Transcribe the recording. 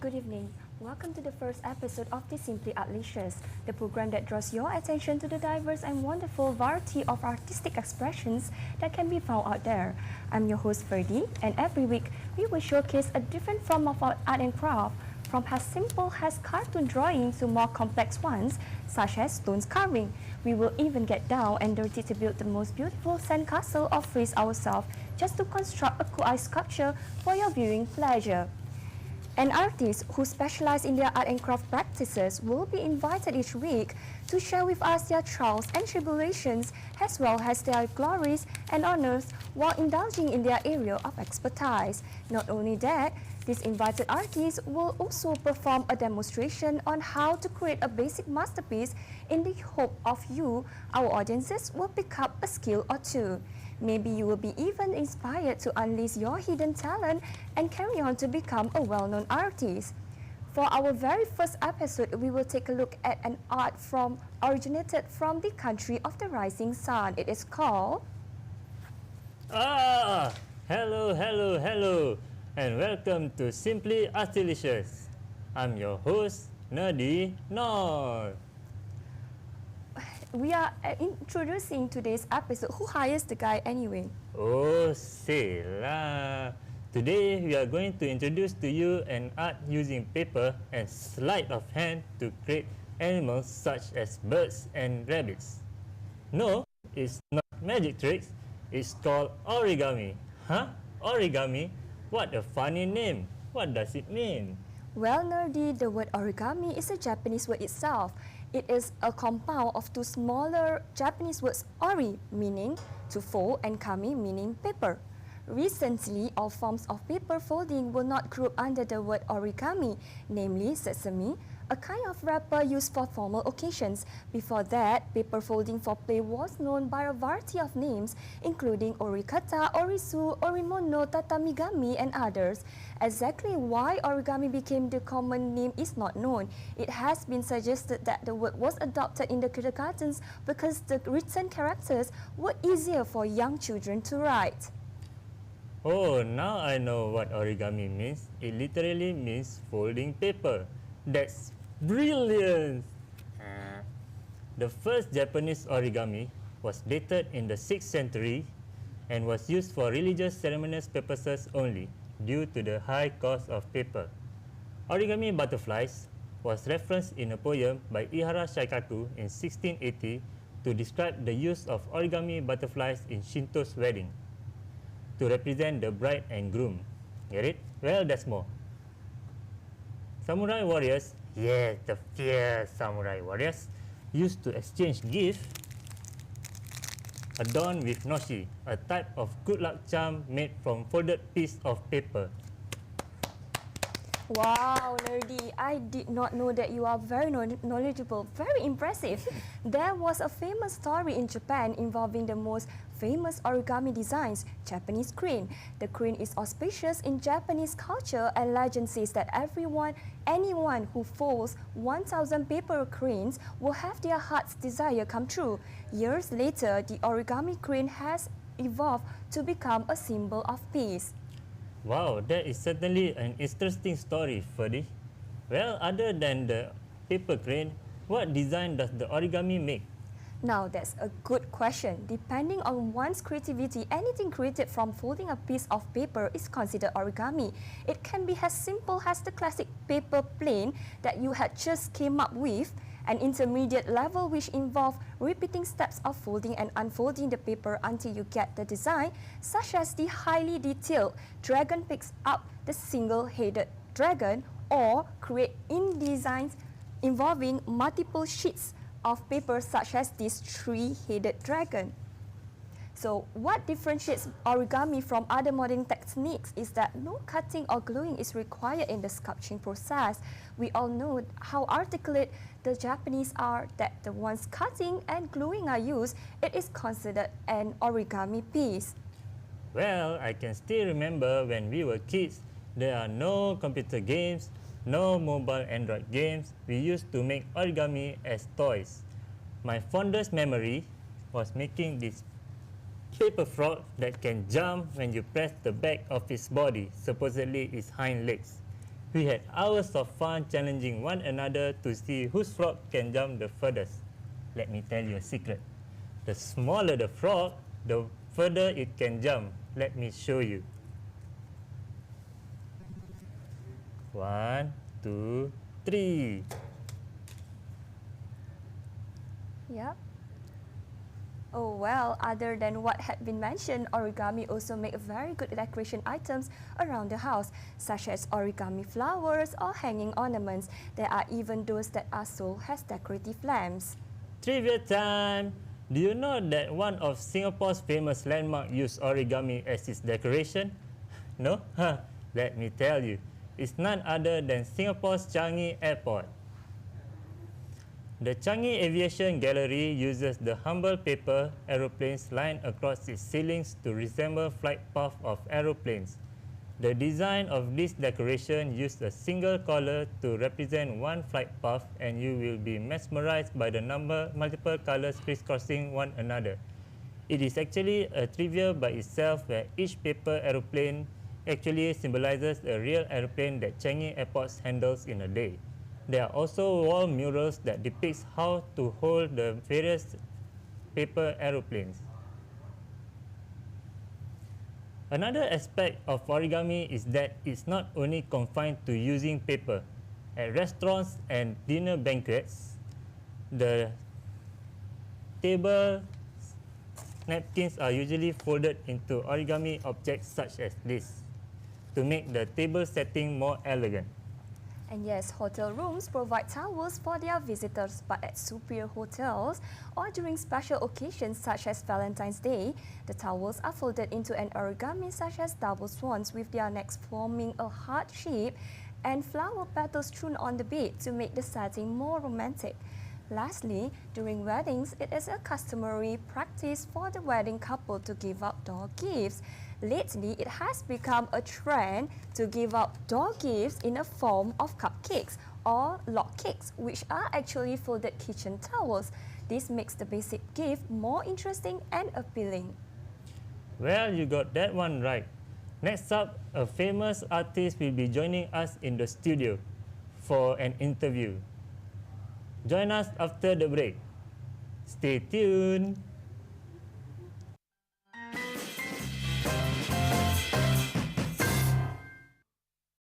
good evening. Welcome to the first episode of the Simply Artlicious, the program that draws your attention to the diverse and wonderful variety of artistic expressions that can be found out there. I'm your host Ferdy, and every week we will showcase a different form of art and craft, from as simple as cartoon drawing to more complex ones, such as stone carving. We will even get down and dirty to build the most beautiful sandcastle or freeze ourselves just to construct a cool ice sculpture for your viewing pleasure. And artists who specialize in their art and craft practices will be invited each week to share with us their trials and tribulations as well as their glories and honors while indulging in their area of expertise. Not only that, these invited artists will also perform a demonstration on how to create a basic masterpiece in the hope of you, our audiences, will pick up a skill or two. Maybe you will be even inspired to unleash your hidden talent and carry on to become a well-known artist. For our very first episode, we will take a look at an art originated from the country of the rising sun. It is called... Hello, and welcome to Simply Artlicious. I'm your host, Nerdy Nor. We are introducing today's episode. Who hires the guy anyway? Oh, say lah. Today we are going to introduce to you an art using paper and sleight of hand to create animals such as birds and rabbits. No, it's not magic tricks. It's called origami. Huh? Origami? What a funny name. What does it mean? Well, Nerdy, the word origami is a Japanese word itself. It is a compound of two smaller Japanese words, ori, meaning to fold, and kami, meaning paper. Recently, all forms of paper folding were not grouped under the word origami, namely sesame, a kind of wrapper used for formal occasions. Before that, paper folding for play was known by a variety of names, including orikata, orisu, orimono, tatamigami, and others. Exactly why origami became the common name is not known. It has been suggested that the word was adopted in the kindergartens because the written characters were easier for young children to write. Oh, now I know what origami means. It literally means folding paper. That's brilliant! The first Japanese origami was dated in the 6th century and was used for religious ceremonious purposes only due to the high cost of paper. Origami butterflies was referenced in a poem by Ihara Shaikaku in 1680 to describe the use of origami butterflies in Shinto's wedding to represent the bride and groom. Get it? Well, that's more. Samurai warriors, yes, the fierce samurai warriors, used to exchange gifts adorned with noshi, a type of good luck charm made from folded piece of paper. Wow, Nerdy, I did not know that you are very knowledgeable. Very impressive. There was a famous story in Japan involving the most famous origami designs, Japanese crane. The crane is auspicious in Japanese culture, and legend says that anyone who folds 1,000 paper cranes will have their heart's desire come true. Years later, the origami crane has evolved to become a symbol of peace. Wow, that is certainly an interesting story, Ferdy. Well, other than the paper crane, what design does the origami make? Now, that's a good question. Depending on one's creativity, anything created from folding a piece of paper is considered origami. It can be as simple as the classic paper plane that you had just came up with, an intermediate level which involves repeating steps of folding and unfolding the paper until you get the design, such as the highly detailed dragon picks up the single-headed dragon, or create in designs involving multiple sheets of paper such as this three-headed dragon. So what differentiates origami from other modern techniques is that no cutting or gluing is required in the sculpturing process. We all know how articulate the Japanese are, that the ones cutting and gluing are used, it is considered an origami piece. Well, I can still remember when we were kids, there are no computer games, no mobile Android games. We used to make origami as toys. My fondest memory was making this paper frog that can jump when you press the back of its body, supposedly its hind legs. We had hours of fun challenging one another to see whose frog can jump the furthest. Let me tell you a secret. The smaller the frog, the further it can jump. Let me show you. 1, 2, 3. Yep. Oh well, other than what had been mentioned, origami also make very good decoration items around the house, such as origami flowers or hanging ornaments. There are even those that are sold as decorative lamps. Trivia time! Do you know that one of Singapore's famous landmarks used origami as its decoration? No? Let me tell you. It's none other than Singapore's Changi Airport. The Changi Aviation Gallery uses the humble paper aeroplanes lined across its ceilings to resemble flight paths of aeroplanes. The design of this decoration used a single color to represent one flight path, and you will be mesmerized by the multiple colors crisscrossing one another. It is actually a trivia by itself, where each paper aeroplane actually symbolizes a real aeroplane that Changi Airport handles in a day. There are also wall murals that depict how to hold the various paper aeroplanes. Another aspect of origami is that it's not only confined to using paper. At restaurants and dinner banquets, the table napkins are usually folded into origami objects such as this to make the table setting more elegant. And yes, hotel rooms provide towels for their visitors, but at superior hotels or during special occasions such as Valentine's Day, the towels are folded into an origami such as double swans with their necks forming a heart shape and flower petals strewn on the bed to make the setting more romantic. Lastly, during weddings, it is a customary practice for the wedding couple to give out door gifts. Lately, it has become a trend to give out door gifts in a form of cupcakes or log cakes, which are actually folded kitchen towels. This makes the basic gift more interesting and appealing. Well, you got that one right. Next up, a famous artist will be joining us in the studio for an interview. Join us after the break. Stay tuned.